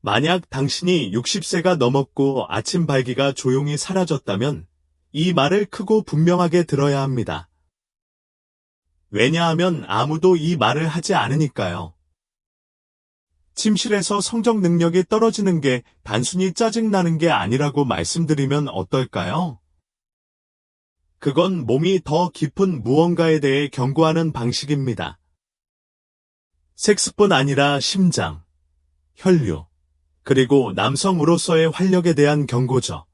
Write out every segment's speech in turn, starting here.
만약 당신이 60세가 넘었고 아침 발기가 조용히 사라졌다면 이 말을 크고 분명하게 들어야 합니다. 왜냐하면 아무도 이 말을 하지 않으니까요. 침실에서 성적 능력이 떨어지는 게 단순히 짜증나는 게 아니라고 말씀드리면 어떨까요? 그건 몸이 더 깊은 무언가에 대해 경고하는 방식입니다. 섹스뿐 아니라 심장, 혈류, 그리고 남성으로서의 활력에 대한 경고죠.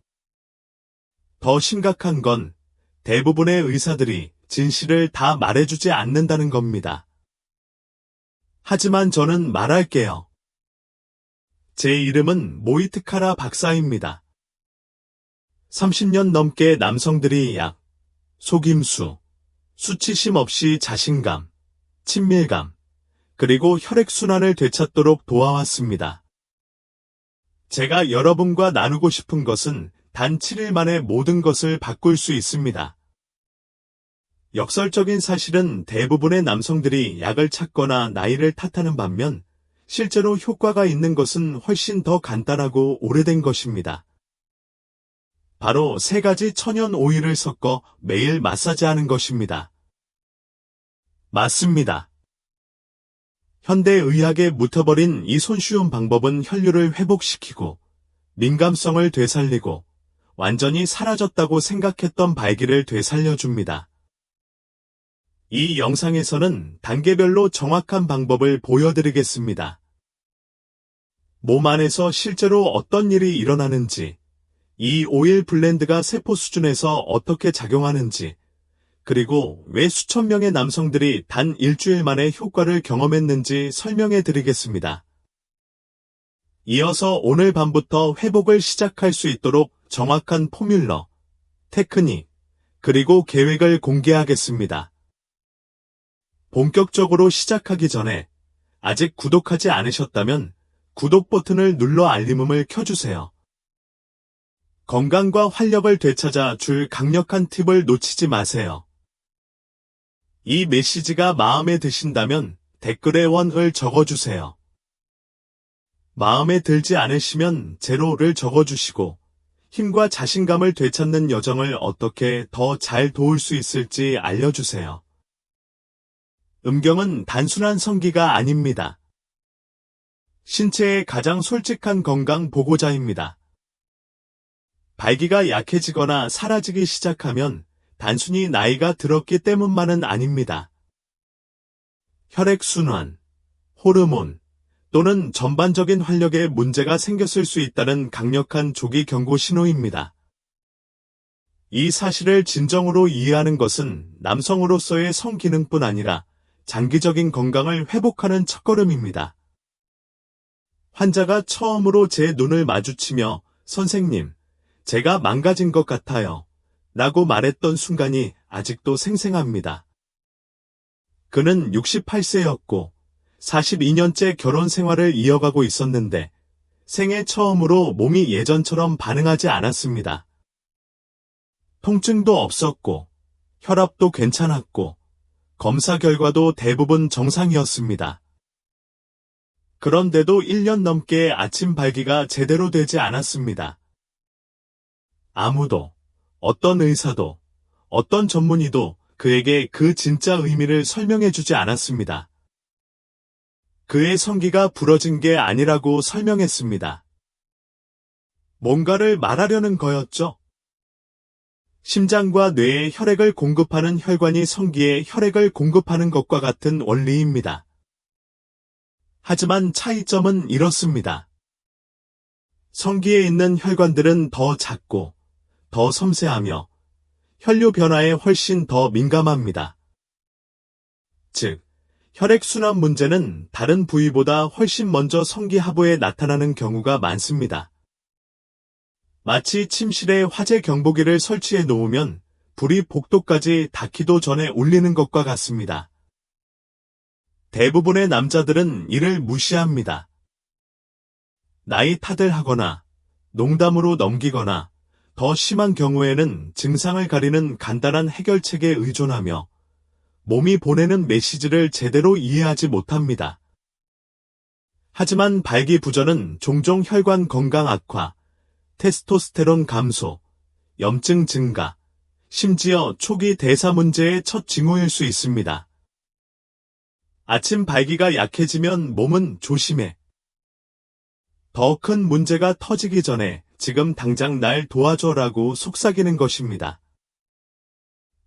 더 심각한 건 대부분의 의사들이 진실을 다 말해주지 않는다는 겁니다. 하지만 저는 말할게요. 제 이름은 모이트카라 박사입니다. 30년 넘게 남성들이 약, 속임수, 수치심 없이 자신감, 친밀감, 그리고 혈액순환을 되찾도록 도와왔습니다. 제가 여러분과 나누고 싶은 것은 단 7일 만에 모든 것을 바꿀 수 있습니다. 역설적인 사실은 대부분의 남성들이 약을 찾거나 나이를 탓하는 반면 실제로 효과가 있는 것은 훨씬 더 간단하고 오래된 것입니다. 바로 3가지 천연 오일을 섞어 매일 마사지하는 것입니다. 맞습니다. 현대의학에 묻혀버린 이 손쉬운 방법은 혈류를 회복시키고 민감성을 되살리고 완전히 사라졌다고 생각했던 발기를 되살려줍니다. 이 영상에서는 단계별로 정확한 방법을 보여드리겠습니다. 몸 안에서 실제로 어떤 일이 일어나는지, 이 오일 블렌드가 세포 수준에서 어떻게 작용하는지, 그리고 왜 수천 명의 남성들이 단 일주일 만에 효과를 경험했는지 설명해 드리겠습니다. 이어서 오늘 밤부터 회복을 시작할 수 있도록 정확한 포뮬러, 테크닉, 그리고 계획을 공개하겠습니다. 본격적으로 시작하기 전에 아직 구독하지 않으셨다면 구독 버튼을 눌러 알림음을 켜주세요. 건강과 활력을 되찾아 줄 강력한 팁을 놓치지 마세요. 이 메시지가 마음에 드신다면 댓글에 원을 적어주세요. 마음에 들지 않으시면 제로를 적어주시고 힘과 자신감을 되찾는 여정을 어떻게 더 잘 도울 수 있을지 알려주세요. 음경은 단순한 성기가 아닙니다. 신체의 가장 솔직한 건강 보고자입니다. 발기가 약해지거나 사라지기 시작하면 단순히 나이가 들었기 때문만은 아닙니다. 혈액순환, 호르몬 또는 전반적인 활력에 문제가 생겼을 수 있다는 강력한 조기 경고 신호입니다. 이 사실을 진정으로 이해하는 것은 남성으로서의 성기능뿐 아니라 장기적인 건강을 회복하는 첫걸음입니다. 환자가 처음으로 제 눈을 마주치며 선생님, 제가 망가진 것 같아요. 라고 말했던 순간이 아직도 생생합니다. 그는 68세였고 42년째 결혼 생활을 이어가고 있었는데 생애 처음으로 몸이 예전처럼 반응하지 않았습니다. 통증도 없었고 혈압도 괜찮았고 검사 결과도 대부분 정상이었습니다. 그런데도 1년 넘게 아침 발기가 제대로 되지 않았습니다. 아무도, 어떤 의사도, 어떤 전문의도 그에게 그 진짜 의미를 설명해주지 않았습니다. 그의 성기가 부러진 게 아니라고 설명했습니다. 뭔가를 말하려는 거였죠. 심장과 뇌에 혈액을 공급하는 혈관이 성기에 혈액을 공급하는 것과 같은 원리입니다. 하지만 차이점은 이렇습니다. 성기에 있는 혈관들은 더 작고 더 섬세하며 혈류 변화에 훨씬 더 민감합니다. 즉, 혈액순환 문제는 다른 부위보다 훨씬 먼저 성기 하부에 나타나는 경우가 많습니다. 마치 침실에 화재 경보기를 설치해 놓으면 불이 복도까지 닿기도 전에 울리는 것과 같습니다. 대부분의 남자들은 이를 무시합니다. 나이 탓을 하거나 농담으로 넘기거나 더 심한 경우에는 증상을 가리는 간단한 해결책에 의존하며 몸이 보내는 메시지를 제대로 이해하지 못합니다. 하지만 발기부전은 종종 혈관 건강 악화, 테스토스테론 감소, 염증 증가, 심지어 초기 대사 문제의 첫 징후일 수 있습니다. 아침 발기가 약해지면 몸은 조심해. 더 큰 문제가 터지기 전에 지금 당장 날 도와줘라고 속삭이는 것입니다.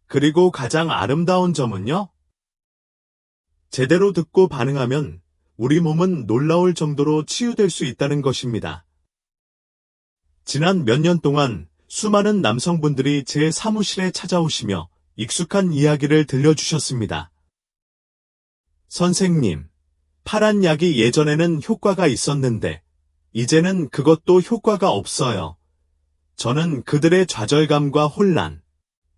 그리고 가장 아름다운 점은요? 제대로 듣고 반응하면 우리 몸은 놀라울 정도로 치유될 수 있다는 것입니다. 지난 몇 년 동안 수많은 남성분들이 제 사무실에 찾아오시며 익숙한 이야기를 들려주셨습니다. 선생님, 파란 약이 예전에는 효과가 있었는데 이제는 그것도 효과가 없어요. 저는 그들의 좌절감과 혼란,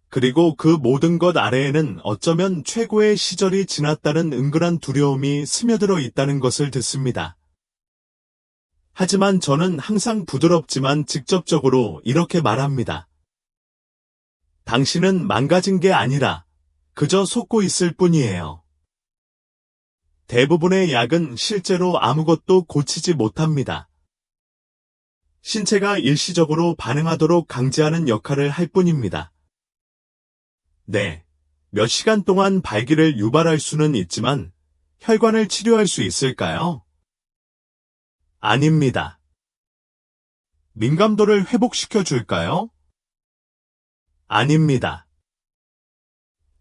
그리고 그 모든 것 아래에는 어쩌면 최고의 시절이 지났다는 은근한 두려움이 스며들어 있다는 것을 듣습니다. 하지만 저는 항상 부드럽지만 직접적으로 이렇게 말합니다. 당신은 망가진 게 아니라 그저 속고 있을 뿐이에요. 대부분의 약은 실제로 아무것도 고치지 못합니다. 신체가 일시적으로 반응하도록 강제하는 역할을 할 뿐입니다. 네, 몇 시간 동안 발기를 유발할 수는 있지만 혈관을 치료할 수 있을까요? 아닙니다. 민감도를 회복시켜 줄까요? 아닙니다.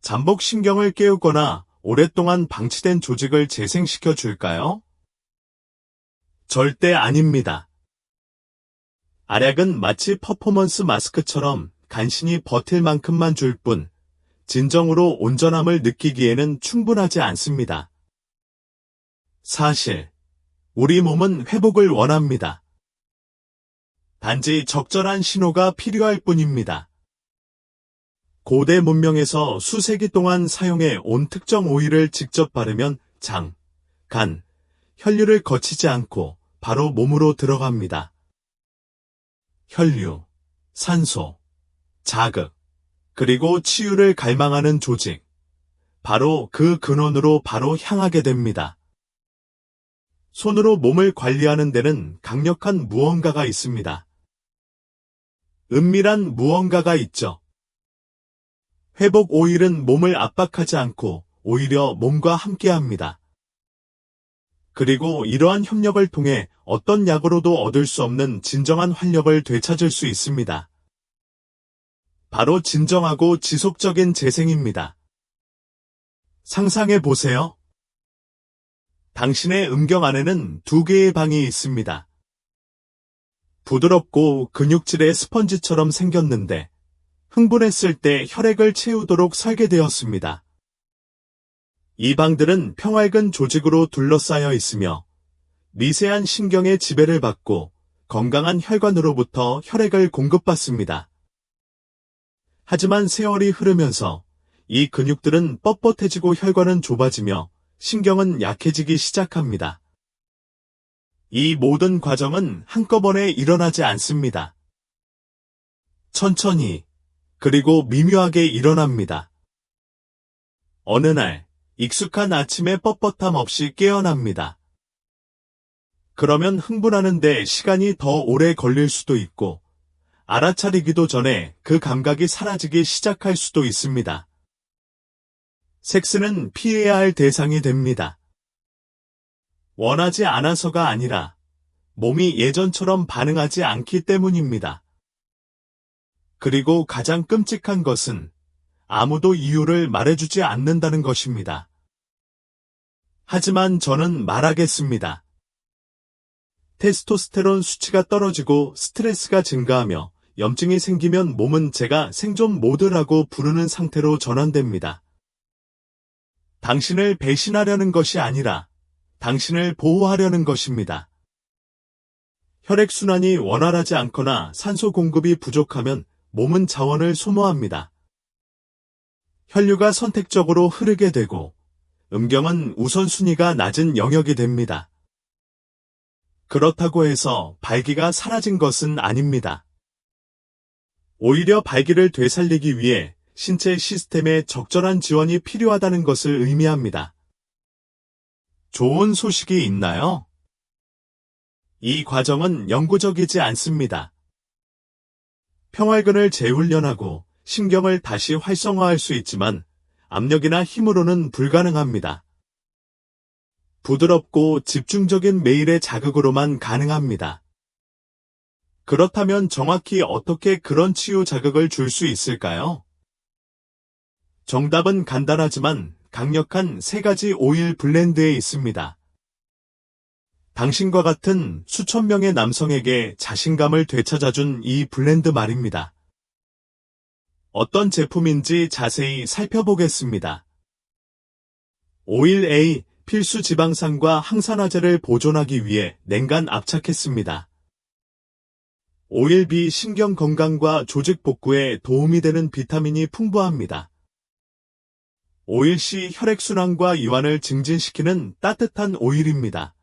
잠복신경을 깨우거나 오랫동안 방치된 조직을 재생시켜 줄까요? 절대 아닙니다. 알약은 마치 퍼포먼스 마스크처럼 간신히 버틸 만큼만 줄 뿐, 진정으로 온전함을 느끼기에는 충분하지 않습니다. 사실, 우리 몸은 회복을 원합니다. 단지 적절한 신호가 필요할 뿐입니다. 고대 문명에서 수세기 동안 사용해 온 특정 오일을 직접 바르면 장, 간, 혈류를 거치지 않고 바로 몸으로 들어갑니다. 혈류, 산소, 자극, 그리고 치유를 갈망하는 조직, 바로 그 근원으로 바로 향하게 됩니다. 손으로 몸을 관리하는 데는 강력한 무언가가 있습니다. 은밀한 무언가가 있죠. 회복 오일은 몸을 압박하지 않고 오히려 몸과 함께합니다. 그리고 이러한 협력을 통해 어떤 약으로도 얻을 수 없는 진정한 활력을 되찾을 수 있습니다. 바로 진정하고 지속적인 재생입니다. 상상해 보세요. 당신의 음경 안에는 2개의 방이 있습니다. 부드럽고 근육질의 스펀지처럼 생겼는데 흥분했을 때 혈액을 채우도록 설계되었습니다. 이 방들은 평활근 조직으로 둘러싸여 있으며 미세한 신경의 지배를 받고 건강한 혈관으로부터 혈액을 공급받습니다. 하지만 세월이 흐르면서 이 근육들은 뻣뻣해지고 혈관은 좁아지며 신경은 약해지기 시작합니다. 이 모든 과정은 한꺼번에 일어나지 않습니다. 천천히, 그리고 미묘하게 일어납니다. 어느 날, 익숙한 아침의 뻣뻣함 없이 깨어납니다. 그러면 흥분하는데 시간이 더 오래 걸릴 수도 있고, 알아차리기도 전에 그 감각이 사라지기 시작할 수도 있습니다. 섹스는 피해야 할 대상이 됩니다. 원하지 않아서가 아니라 몸이 예전처럼 반응하지 않기 때문입니다. 그리고 가장 끔찍한 것은 아무도 이유를 말해주지 않는다는 것입니다. 하지만 저는 말하겠습니다. 테스토스테론 수치가 떨어지고 스트레스가 증가하며 염증이 생기면 몸은 제가 생존 모드라고 부르는 상태로 전환됩니다. 당신을 배신하려는 것이 아니라 당신을 보호하려는 것입니다. 혈액순환이 원활하지 않거나 산소 공급이 부족하면 몸은 자원을 소모합니다. 혈류가 선택적으로 흐르게 되고 음경은 우선순위가 낮은 영역이 됩니다. 그렇다고 해서 발기가 사라진 것은 아닙니다. 오히려 발기를 되살리기 위해 신체 시스템에 적절한 지원이 필요하다는 것을 의미합니다. 좋은 소식이 있나요? 이 과정은 영구적이지 않습니다. 평활근을 재훈련하고 신경을 다시 활성화할 수 있지만 압력이나 힘으로는 불가능합니다. 부드럽고 집중적인 매일의 자극으로만 가능합니다. 그렇다면 정확히 어떻게 그런 치유 자극을 줄 수 있을까요? 정답은 간단하지만 강력한 3가지 오일 블렌드에 있습니다. 당신과 같은 수천 명의 남성에게 자신감을 되찾아준 이 블렌드 말입니다. 어떤 제품인지 자세히 살펴보겠습니다. 오일 A, 필수 지방산과 항산화제를 보존하기 위해 냉간 압착했습니다. 오일 B, 신경 건강과 조직 복구에 도움이 되는 비타민이 풍부합니다. 오일 C, 혈액순환과 이완을 증진시키는 따뜻한 오일입니다.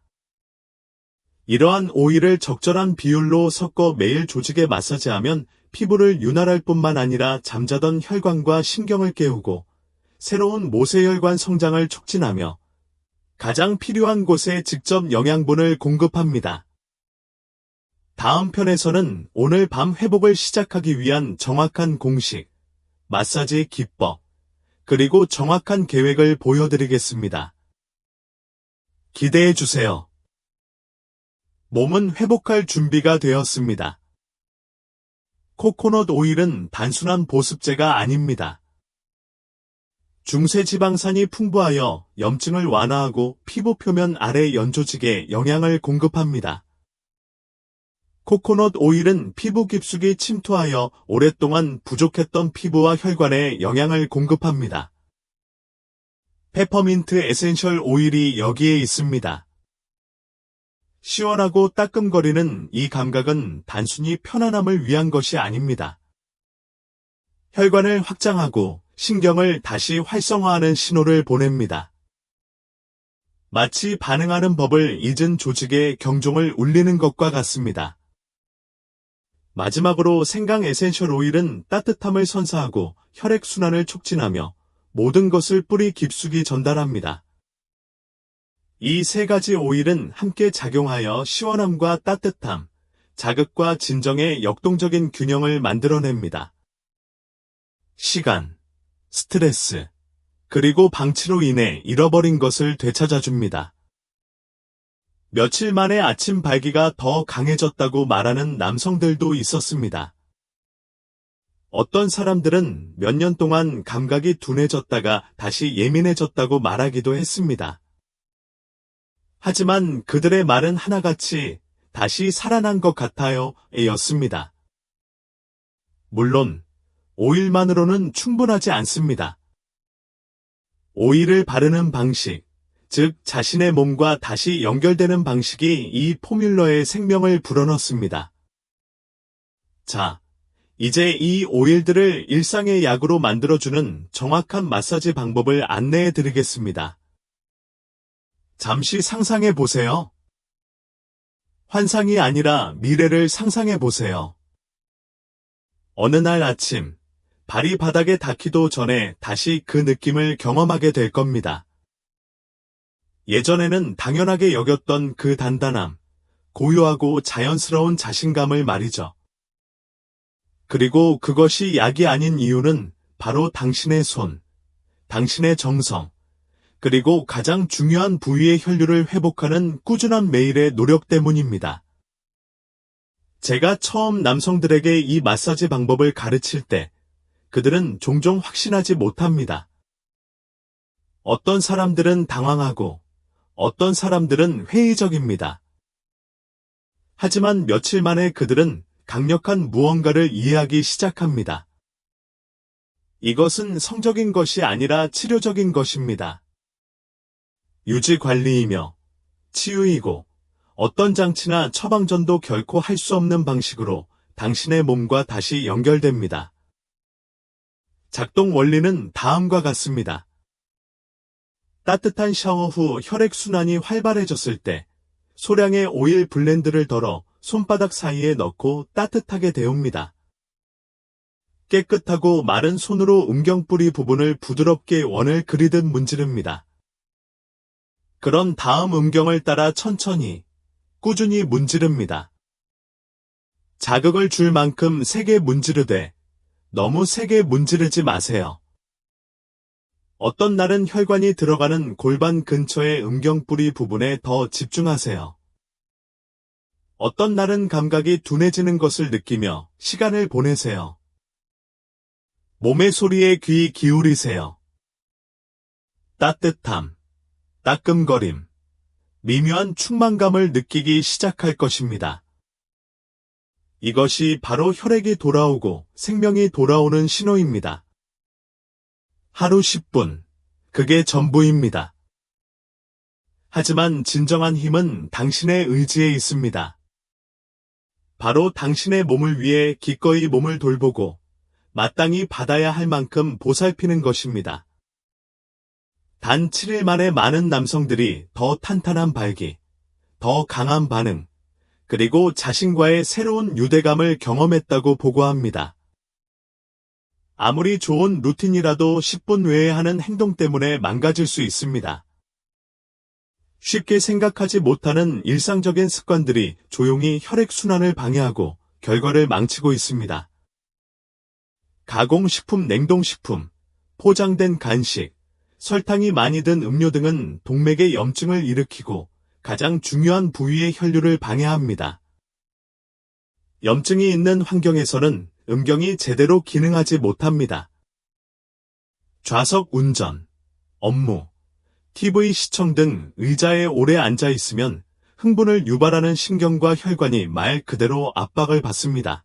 이러한 오일을 적절한 비율로 섞어 매일 조직에 마사지하면 피부를 윤활할 뿐만 아니라 잠자던 혈관과 신경을 깨우고 새로운 모세혈관 성장을 촉진하며 가장 필요한 곳에 직접 영양분을 공급합니다. 다음 편에서는 오늘 밤 회복을 시작하기 위한 정확한 공식, 마사지 기법, 그리고 정확한 계획을 보여드리겠습니다. 기대해 주세요. 몸은 회복할 준비가 되었습니다. 코코넛 오일은 단순한 보습제가 아닙니다. 중세지방산이 풍부하여 염증을 완화하고 피부 표면 아래 연조직에 영양을 공급합니다. 코코넛 오일은 피부 깊숙이 침투하여 오랫동안 부족했던 피부와 혈관에 영양을 공급합니다. 페퍼민트 에센셜 오일이 여기에 있습니다. 시원하고 따끔거리는 이 감각은 단순히 편안함을 위한 것이 아닙니다. 혈관을 확장하고 신경을 다시 활성화하는 신호를 보냅니다. 마치 반응하는 법을 잊은 조직에 경종을 울리는 것과 같습니다. 마지막으로 생강 에센셜 오일은 따뜻함을 선사하고 혈액순환을 촉진하며 모든 것을 뿌리 깊숙이 전달합니다. 이 3가지 오일은 함께 작용하여 시원함과 따뜻함, 자극과 진정의 역동적인 균형을 만들어냅니다. 시간, 스트레스, 그리고 방치로 인해 잃어버린 것을 되찾아줍니다. 며칠 만에 아침 발기가 더 강해졌다고 말하는 남성들도 있었습니다. 어떤 사람들은 몇 년 동안 감각이 둔해졌다가 다시 예민해졌다고 말하기도 했습니다. 하지만 그들의 말은 하나같이 다시 살아난 것 같아요 였습니다. 물론 오일만으로는 충분하지 않습니다. 오일을 바르는 방식, 즉 자신의 몸과 다시 연결되는 방식이 이 포뮬러의 생명을 불어넣습니다. 자, 이제 이 오일들을 일상의 약으로 만들어주는 정확한 마사지 방법을 안내해 드리겠습니다. 잠시 상상해 보세요. 환상이 아니라 미래를 상상해 보세요. 어느 날 아침, 발이 바닥에 닿기도 전에 다시 그 느낌을 경험하게 될 겁니다. 예전에는 당연하게 여겼던 그 단단함, 고요하고 자연스러운 자신감을 말이죠. 그리고 그것이 약이 아닌 이유는 바로 당신의 손, 당신의 정성, 그리고 가장 중요한 부위의 혈류를 회복하는 꾸준한 매일의 노력 때문입니다. 제가 처음 남성들에게 이 마사지 방법을 가르칠 때 그들은 종종 확신하지 못합니다. 어떤 사람들은 당황하고 어떤 사람들은 회의적입니다. 하지만 며칠 만에 그들은 강력한 무언가를 이해하기 시작합니다. 이것은 성적인 것이 아니라 치료적인 것입니다. 유지관리이며 치유이고 어떤 장치나 처방전도 결코 할 수 없는 방식으로 당신의 몸과 다시 연결됩니다. 작동 원리는 다음과 같습니다. 따뜻한 샤워 후 혈액순환이 활발해졌을 때 소량의 오일 블렌드를 덜어 손바닥 사이에 넣고 따뜻하게 데웁니다. 깨끗하고 마른 손으로 음경뿌리 부분을 부드럽게 원을 그리듯 문지릅니다. 그런 다음 음경을 따라 천천히 꾸준히 문지릅니다. 자극을 줄 만큼 세게 문지르되 너무 세게 문지르지 마세요. 어떤 날은 혈관이 들어가는 골반 근처의 음경뿌리 부분에 더 집중하세요. 어떤 날은 감각이 둔해지는 것을 느끼며 시간을 보내세요. 몸의 소리에 귀 기울이세요. 따뜻함, 따끔거림, 미묘한 충만감을 느끼기 시작할 것입니다. 이것이 바로 혈액이 돌아오고 생명이 돌아오는 신호입니다. 하루 10분, 그게 전부입니다. 하지만 진정한 힘은 당신의 의지에 있습니다. 바로 당신의 몸을 위해 기꺼이 몸을 돌보고 마땅히 받아야 할 만큼 보살피는 것입니다. 단 7일 만에 많은 남성들이 더 탄탄한 발기, 더 강한 반응, 그리고 자신과의 새로운 유대감을 경험했다고 보고합니다. 아무리 좋은 루틴이라도 10분 외에 하는 행동 때문에 망가질 수 있습니다. 쉽게 생각하지 못하는 일상적인 습관들이 조용히 혈액순환을 방해하고 결과를 망치고 있습니다. 가공식품, 냉동식품, 포장된 간식, 설탕이 많이 든 음료 등은 동맥의 염증을 일으키고 가장 중요한 부위의 혈류를 방해합니다. 염증이 있는 환경에서는 음경이 제대로 기능하지 못합니다. 좌석 운전, 업무, TV 시청 등 의자에 오래 앉아 있으면 흥분을 유발하는 신경과 혈관이 말 그대로 압박을 받습니다.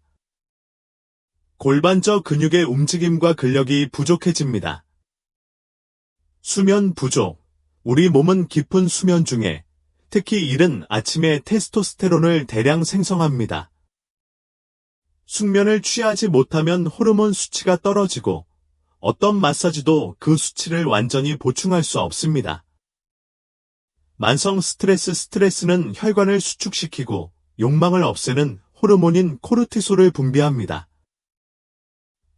골반저 근육의 움직임과 근력이 부족해집니다. 수면 부족. 우리 몸은 깊은 수면 중에 특히 이른 아침에 테스토스테론을 대량 생성합니다. 숙면을 취하지 못하면 호르몬 수치가 떨어지고 어떤 마사지도 그 수치를 완전히 보충할 수 없습니다. 만성 스트레스는 혈관을 수축시키고 욕망을 없애는 호르몬인 코르티솔을 분비합니다.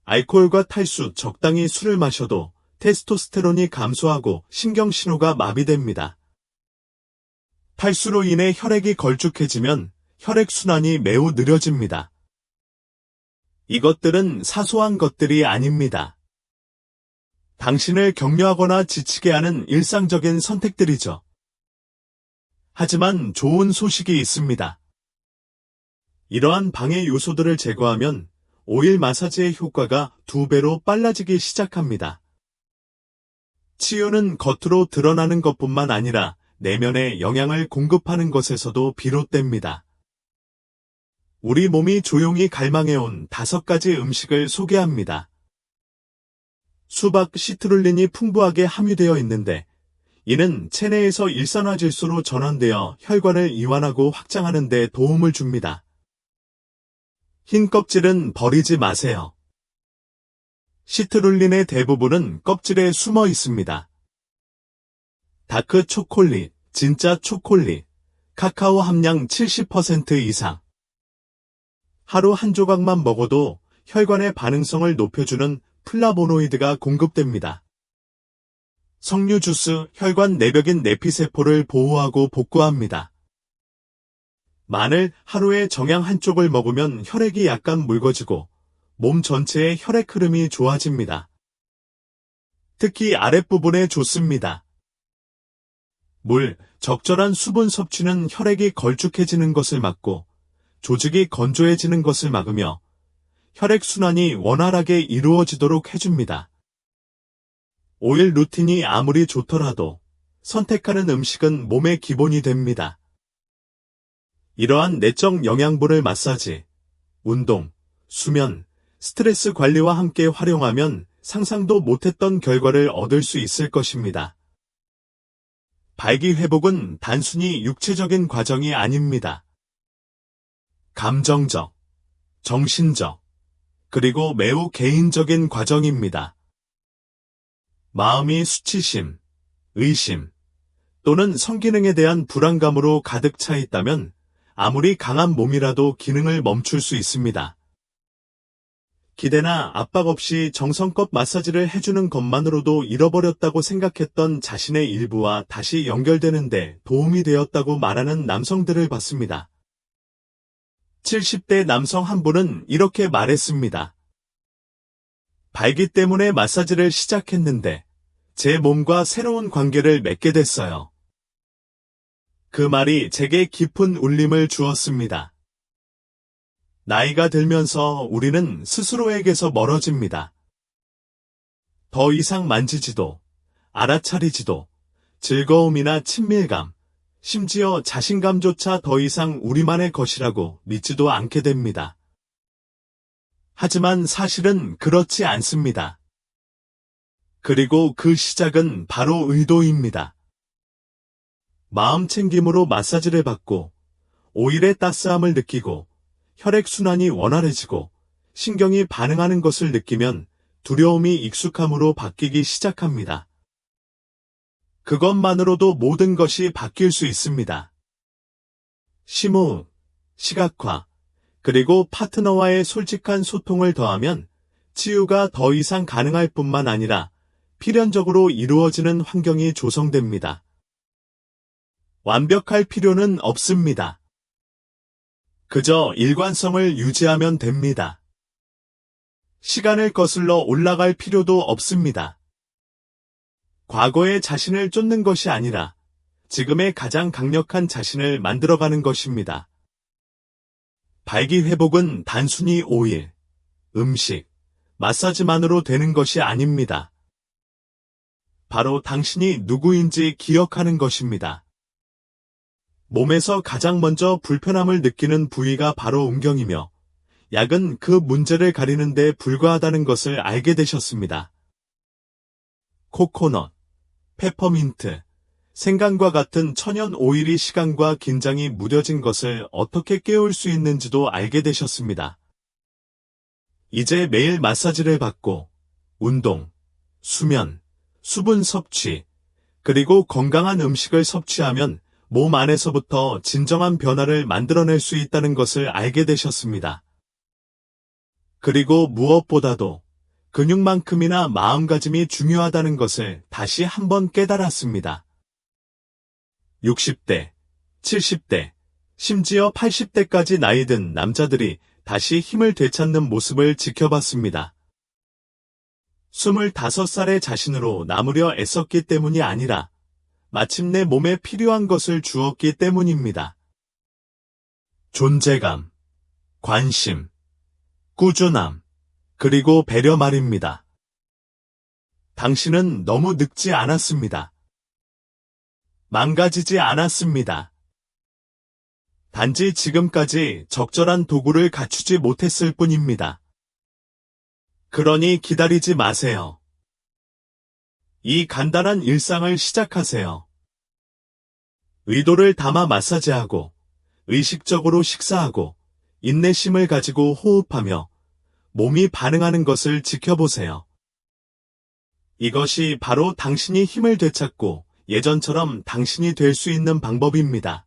알코올과 탈수, 적당히 술을 마셔도 테스토스테론이 감소하고 신경신호가 마비됩니다. 탈수로 인해 혈액이 걸쭉해지면 혈액순환이 매우 느려집니다. 이것들은 사소한 것들이 아닙니다. 당신을 격려하거나 지치게 하는 일상적인 선택들이죠. 하지만 좋은 소식이 있습니다. 이러한 방해 요소들을 제거하면 오일 마사지의 효과가 2배로 빨라지기 시작합니다. 치유는 겉으로 드러나는 것뿐만 아니라 내면에 영양을 공급하는 것에서도 비롯됩니다. 우리 몸이 조용히 갈망해온 5가지 음식을 소개합니다. 수박 시트룰린이 풍부하게 함유되어 있는데 이는 체내에서 일산화질소로 전환되어 혈관을 이완하고 확장하는 데 도움을 줍니다. 흰 껍질은 버리지 마세요. 시트룰린의 대부분은 껍질에 숨어 있습니다. 다크 초콜릿, 진짜 초콜릿, 카카오 함량 70% 이상. 하루 한 조각만 먹어도 혈관의 반응성을 높여주는 플라보노이드가 공급됩니다. 석류 주스, 혈관 내벽인 내피세포를 보호하고 복구합니다. 마늘, 하루에 정향 한쪽을 먹으면 혈액이 약간 묽어지고 몸 전체의 혈액 흐름이 좋아집니다. 특히 아랫부분에 좋습니다. 물, 적절한 수분 섭취는 혈액이 걸쭉해지는 것을 막고 조직이 건조해지는 것을 막으며 혈액순환이 원활하게 이루어지도록 해줍니다. 오일 루틴이 아무리 좋더라도 선택하는 음식은 몸의 기본이 됩니다. 이러한 내적 영양분을 마사지, 운동, 수면, 스트레스 관리와 함께 활용하면 상상도 못했던 결과를 얻을 수 있을 것입니다. 발기 회복은 단순히 육체적인 과정이 아닙니다. 감정적, 정신적, 그리고 매우 개인적인 과정입니다. 마음이 수치심, 의심, 또는 성기능에 대한 불안감으로 가득 차 있다면 아무리 강한 몸이라도 기능을 멈출 수 있습니다. 기대나 압박 없이 정성껏 마사지를 해주는 것만으로도 잃어버렸다고 생각했던 자신의 일부와 다시 연결되는데 도움이 되었다고 말하는 남성들을 봤습니다. 70대 남성 한 분은 이렇게 말했습니다. 발기 때문에 마사지를 시작했는데 제 몸과 새로운 관계를 맺게 됐어요. 그 말이 제게 깊은 울림을 주었습니다. 나이가 들면서 우리는 스스로에게서 멀어집니다. 더 이상 만지지도, 알아차리지도, 즐거움이나 친밀감, 심지어 자신감조차 더 이상 우리만의 것이라고 믿지도 않게 됩니다. 하지만 사실은 그렇지 않습니다. 그리고 그 시작은 바로 의도입니다. 마음 챙김으로 마사지를 받고, 오일의 따스함을 느끼고, 혈액순환이 원활해지고 신경이 반응하는 것을 느끼면 두려움이 익숙함으로 바뀌기 시작합니다. 그것만으로도 모든 것이 바뀔 수 있습니다. 심호흡, 시각화, 그리고 파트너와의 솔직한 소통을 더하면 치유가 더 이상 가능할 뿐만 아니라 필연적으로 이루어지는 환경이 조성됩니다. 완벽할 필요는 없습니다. 그저 일관성을 유지하면 됩니다. 시간을 거슬러 올라갈 필요도 없습니다. 과거의 자신을 쫓는 것이 아니라 지금의 가장 강력한 자신을 만들어가는 것입니다. 발기 회복은 단순히 오일, 음식, 마사지만으로 되는 것이 아닙니다. 바로 당신이 누구인지 기억하는 것입니다. 몸에서 가장 먼저 불편함을 느끼는 부위가 바로 음경이며 약은 그 문제를 가리는 데 불과하다는 것을 알게 되셨습니다. 코코넛, 페퍼민트, 생강과 같은 천연 오일이 시간과 긴장이 무뎌진 것을 어떻게 깨울 수 있는지도 알게 되셨습니다. 이제 매일 마사지를 받고 운동, 수면, 수분 섭취, 그리고 건강한 음식을 섭취하면 몸 안에서부터 진정한 변화를 만들어낼 수 있다는 것을 알게 되셨습니다. 그리고 무엇보다도 근육만큼이나 마음가짐이 중요하다는 것을 다시 한번 깨달았습니다. 60대, 70대, 심지어 80대까지 나이 든 남자들이 다시 힘을 되찾는 모습을 지켜봤습니다. 25살의 자신으로 남으려 애썼기 때문이 아니라 마침내 몸에 필요한 것을 주었기 때문입니다. 존재감, 관심, 꾸준함, 그리고 배려 말입니다. 당신은 너무 늙지 않았습니다. 망가지지 않았습니다. 단지 지금까지 적절한 도구를 갖추지 못했을 뿐입니다. 그러니 기다리지 마세요. 이 간단한 일상을 시작하세요. 의도를 담아 마사지하고, 의식적으로 식사하고, 인내심을 가지고 호흡하며 몸이 반응하는 것을 지켜보세요. 이것이 바로 당신이 힘을 되찾고 예전처럼 당신이 될 수 있는 방법입니다.